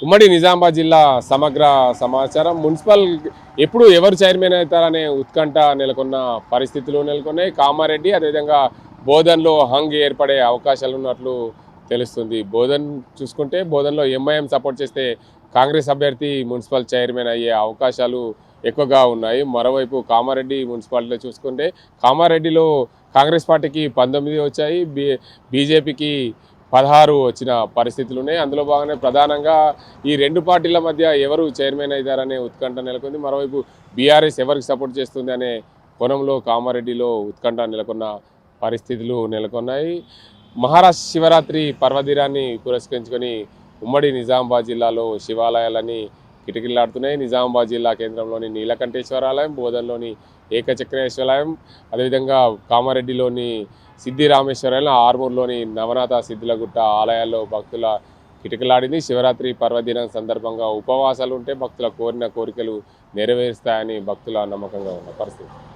ఉమ్మడి నిజామాబాద్ జిల్లా సమగ్ర సమాచారం. మున్సిపల్ ఎప్పుడు ఎవరు చైర్మన్ అవుతారనే ఉత్కంఠ నెలకొన్న పరిస్థితులు నెలకొన్నాయి. కామారెడ్డి అదేవిధంగా బోధన్లో హంగ్ ఏర్పడే అవకాశాలు ఉన్నట్లు తెలుస్తుంది. బోధన్ చూసుకుంటే బోధన్లో ఎంఐఎం సపోర్ట్ చేస్తే కాంగ్రెస్ అభ్యర్థి మున్సిపల్ చైర్మన్ అయ్యే అవకాశాలు ఎక్కువగా ఉన్నాయి. మరోవైపు కామారెడ్డి మున్సిపాలిటీలో చూసుకుంటే కామారెడ్డిలో కాంగ్రెస్ పార్టీకి 19 వచ్చాయి, బీజేపీకి 16 వచ్చిన పరిస్థితులు ఉన్నాయి. అందులో భాగంగా ప్రధానంగా ఈ రెండు పార్టీల మధ్య ఎవరు చైర్మన్ అవుతారనే ఉత్కంఠ నెలకొంది. మరోవైపు బీఆర్ఎస్ ఎవరికి సపోర్ట్ చేస్తుంది అనే కోణంలో కామారెడ్డిలో ఉత్కంఠ నెలకొన్న పరిస్థితులు నెలకొన్నాయి. మహారాష్ట్ర శివరాత్రి పర్వదినాన్ని పురస్కరించుకొని ఉమ్మడి నిజామాబాద్ జిల్లాలో శివాలయాలని కిటకిలాడుతున్నాయి. నిజామాబాద్ జిల్లా కేంద్రంలోని నీలకంఠేశ్వర ఆలయం, బోధన్లోని ఏకచక్రేశ్వరాలయం, అదేవిధంగా కామారెడ్డిలోని సిద్ధి రామేశ్వరాలయం, ఆర్మూర్లోని నవనాథ సిద్ధులగుట్ట ఆలయాల్లో భక్తుల కిటకిలాడింది. శివరాత్రి పర్వదినం సందర్భంగా ఉపవాసాలు ఉంటే భక్తుల కోరిన కోరికలు నెరవేరుస్తాయని భక్తుల నమ్మకంగా ఉన్న పరిస్థితి.